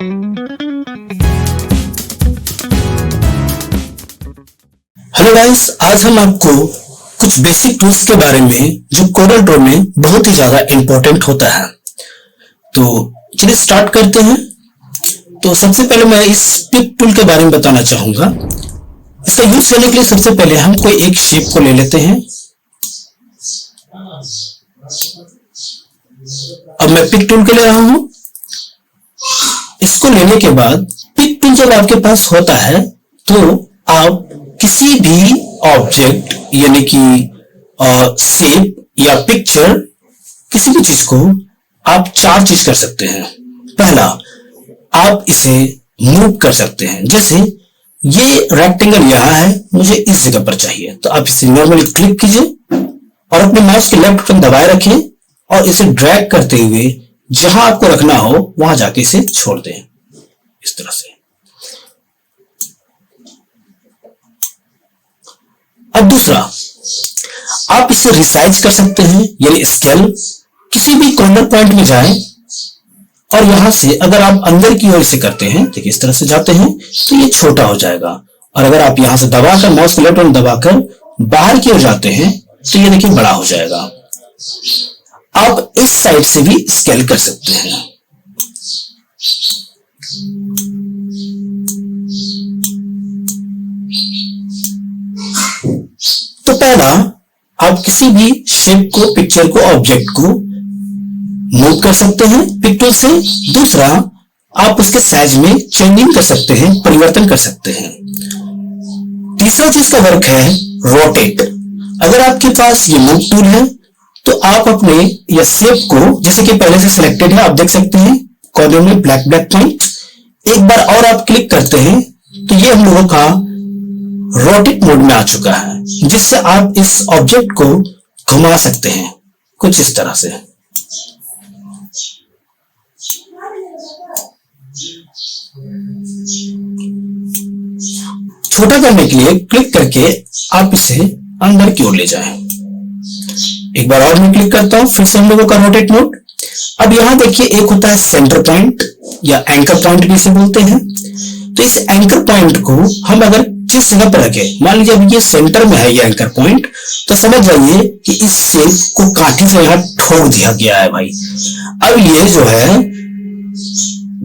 Hello guys, आज हम आपको कुछ बेसिक टूल्स के बारे में जो कोरल ड्रॉ में बहुत ही ज्यादा इंपॉर्टेंट होता है। तो चलिए स्टार्ट करते हैं। तो सबसे पहले मैं इस पिक टूल के बारे में बताना चाहूंगा। इसका यूज करने के लिए सबसे पहले हम कोई एक शेप को ले लेते हैं। अब मैं पिक टूल के ले रहा हूं। इसको लेने के बाद पिक टूल जब आपके पास होता है तो आप किसी भी ऑब्जेक्ट यानी कि शेप या पिक्चर, किसी भी चीज को आप चार चीज कर सकते हैं। पहला, आप इसे मूव कर सकते हैं। जैसे ये रेक्टेंगल यहां है, मुझे इस जगह पर चाहिए, तो आप इसे नॉर्मली क्लिक कीजिए और अपने माउस के लेफ्ट बटन दबाए रखें और इसे ड्रैग करते हुए जहां आपको रखना हो वहां जाके इसे छोड़ दें, इस तरह से। अब दूसरा, आप इसे रिसाइज कर सकते हैं, यानी स्केल। किसी भी कॉर्नर पॉइंट में जाएं और यहां से अगर आप अंदर की ओर से करते हैं, देखिए इस तरह से जाते हैं, तो ये छोटा हो जाएगा। और अगर आप यहां से दबाकर माउस को लेफ्ट बटन दबाकर बाहर की ओर जाते हैं तो ये देखिए बड़ा हो जाएगा। आप इस साइड से भी स्केल कर सकते हैं। तो पहला, आप किसी भी शेप को, पिक्चर को, ऑब्जेक्ट को मूव कर सकते हैं पिक टूल से। दूसरा, आप उसके साइज में चेंजिंग कर सकते हैं, परिवर्तन कर सकते हैं। तीसरा चीज का वर्क है रोटेट। अगर आपके पास ये मूव टूल है तो आप अपने या शेप को, जैसे कि पहले से सिलेक्टेड है, आप देख सकते हैं कॉर्नर में ब्लैक पॉइंट, एक बार और आप क्लिक करते हैं तो ये हम लोगों का रोटेट मोड में आ चुका है, जिससे आप इस ऑब्जेक्ट को घुमा सकते हैं कुछ इस तरह से। छोटा करने के लिए क्लिक करके आप इसे अंदर की ओर ले जाएं। एक बार और मैं क्लिक करता हूं, फिर से हम लोगों का रोटेट मोड। अब यहां देखिए, एक होता है सेंटर पॉइंट या एंकर पॉइंट भी इसे बोलते हैं। तो इस एंकर पॉइंट को हम अगर जिस जगह पर रखें, मान लीजिए अब ये सेंटर में है ये एंकर पॉइंट, तो समझ जाइए कि इस शेप को कांटे से यहां ठोक दिया गया है भाई। अब ये जो है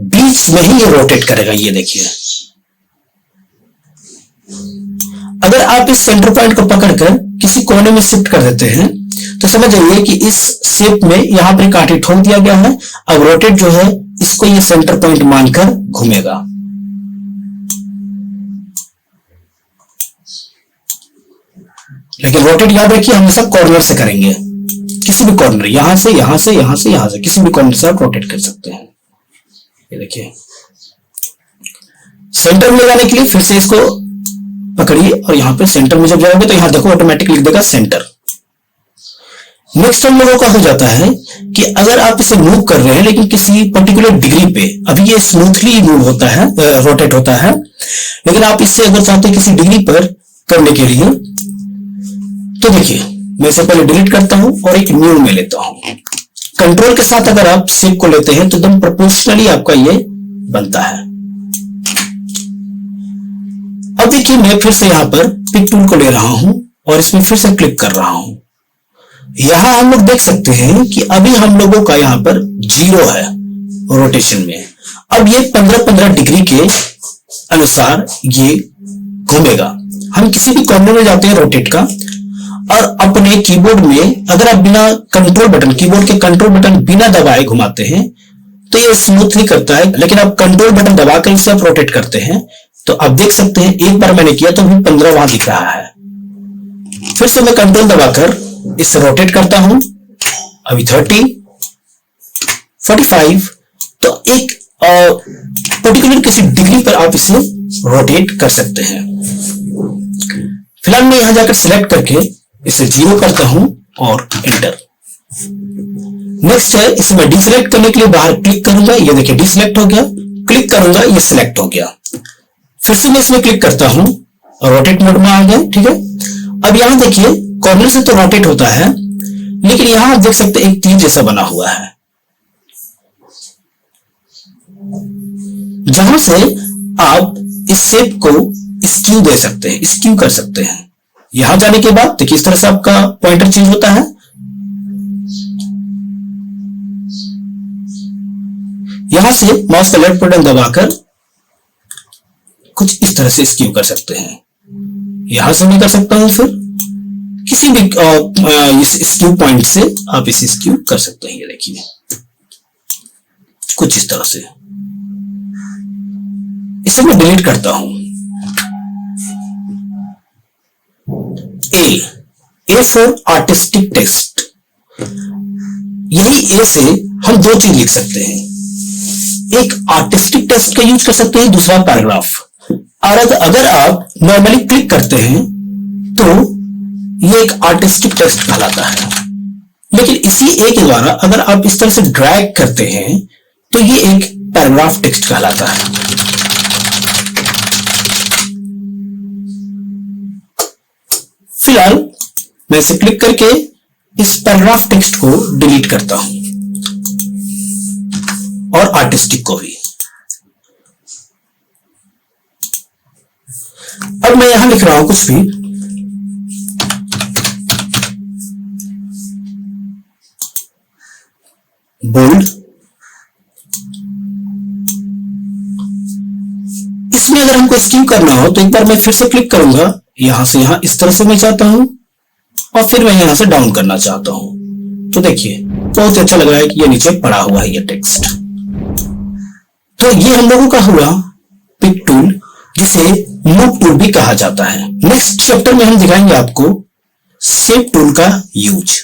बीच में ही ये रोटेट करेगा, ये देखिए। अगर आप इस सेंटर पॉइंट को पकड़कर किसी कोने में शिफ्ट कर देते हैं तो समझ जाइए कि इस शेप में यहां पर कांटे ठोक दिया गया है। अब रोटेट जो है इसको ये सेंटर पॉइंट मानकर घूमेगा। लेकिन रोटेट याद रखिए हमेशा कॉर्नर से करेंगे, किसी भी कॉर्नर, यहां से, यहां से, यहां से, यहां से, किसी भी कॉर्नर से आप रोटेट कर सकते हैं। ये देखिए, सेंटर में लगाने के लिए फिर से इसको पकड़िए और यहां पे सेंटर में जब जाओगे तो यहां देखो ऑटोमेटिक लिख देगा सेंटर। नेक्स्ट हम लोगों का हो जाता है कि अगर आप इसे मूव कर रहे हैं लेकिन किसी पर्टिकुलर डिग्री पे, अभी ये स्मूथली मूव होता है, रोटेट होता है, लेकिन आप इससे अगर चाहते हैं किसी डिग्री पर करने के लिए, तो देखिए मैं इसे पहले डिलीट करता हूं और एक न्यू में लेता हूं। कंट्रोल के साथ अगर आप शेप को लेते हैं तो एकदम प्रोपोर्शनली आपका ये बनता है। अब देखिए, मैं फिर से यहां पर पिक टूल को ले रहा हूं और इसमें फिर से क्लिक कर रहा हूं। यहां हम लोग देख सकते हैं कि अभी हम लोगों का यहां पर 0 है रोटेशन में। अब ये 15-15 डिग्री के अनुसार ये घूमेगा। हम किसी भी कॉर्नर में जाते हैं रोटेट का, और अपने कीबोर्ड में अगर आप बिना कंट्रोल बटन, कीबोर्ड के कंट्रोल बटन बिना दबाए घुमाते हैं तो ये स्मूथली करता है। लेकिन आप कंट्रोल बटन दबाकर इसे आप रोटेट करते हैं तो आप देख सकते हैं, एक बार मैंने किया तो अभी 15 वहां दिख रहा है। फिर से मैं कंट्रोल दबाकर इसे रोटेट करता हूं, अभी 30, 45। तो एक पर्टिकुलर किसी डिग्री पर आप इसे रोटेट कर सकते हैं। फिलहाल मैं यहां जाकर सिलेक्ट करके इसे 0 करता हूं और एंटर। नेक्स्ट है, इसे मैं डिसेलेक्ट करने के लिए बाहर क्लिक करूंगा, ये देखिए डिसेलेक्ट हो गया, क्लिक करूंगा ये सिलेक्ट हो गया। फिर से मैं इसमें क्लिक करता हूं और रोटेट मोड में आ गया। ठीक है, अब यहां देखिए कॉर्नर से तो रोटेट होता है, लेकिन यहां आप देख सकते हैं एक तीर जैसा बना हुआ है। जहां से आप इस शेप को स्क्यू दे सकते हैं, स्क्यू कर सकते हैं। यहां जाने के बाद देखिए इस तरह से आपका पॉइंटर चेंज होता है। यहां से माउस का लेफ्ट बटन दबाकर कुछ इस तरह से स्क्यू कर सकते हैं। यहां से भी कर सकता हूं, फिर किसी भी इस स्क्यू पॉइंट से आप इसे स्क्यू कर सकते हैं। ये देखिए कुछ इस तरह से। इसे मैं डिलीट करता हूं। A for artistic text. यही ए से हम दो चीज लिख सकते हैं, एक आर्टिस्टिक टेक्स्ट का यूज कर सकते हैं, दूसरा पैराग्राफ। और अगर आप नॉर्मली क्लिक करते हैं तो ये एक आर्टिस्टिक टेक्स्ट कहलाता है, लेकिन इसी ए के द्वारा अगर आप इस तरह से ड्रैग करते हैं तो ये एक पैराग्राफ टेक्स्ट कहलाता है। फिलहाल मैं इसे क्लिक करके इस पैराग्राफ टेक्स्ट को डिलीट करता हूं और आर्टिस्टिक को भी। अब मैं यहां लिख रहा हूं कुछ भी, बोल्ड। इसमें अगर हमको स्क्यू करना हो तो एक बार मैं फिर से क्लिक करूंगा, यहां से यहां इस तरह से मैं चाहता हूं और फिर मैं यहां से डाउन करना चाहता हूं। तो देखिए बहुत अच्छा लग रहा है कि ये नीचे पड़ा हुआ है ये टेक्स्ट। तो ये हम लोगों का हुआ पिक टूल, जिसे मूव टूल भी कहा जाता है। नेक्स्ट चैप्टर में हम दिखाएंगे आपको शेप टूल का यूज।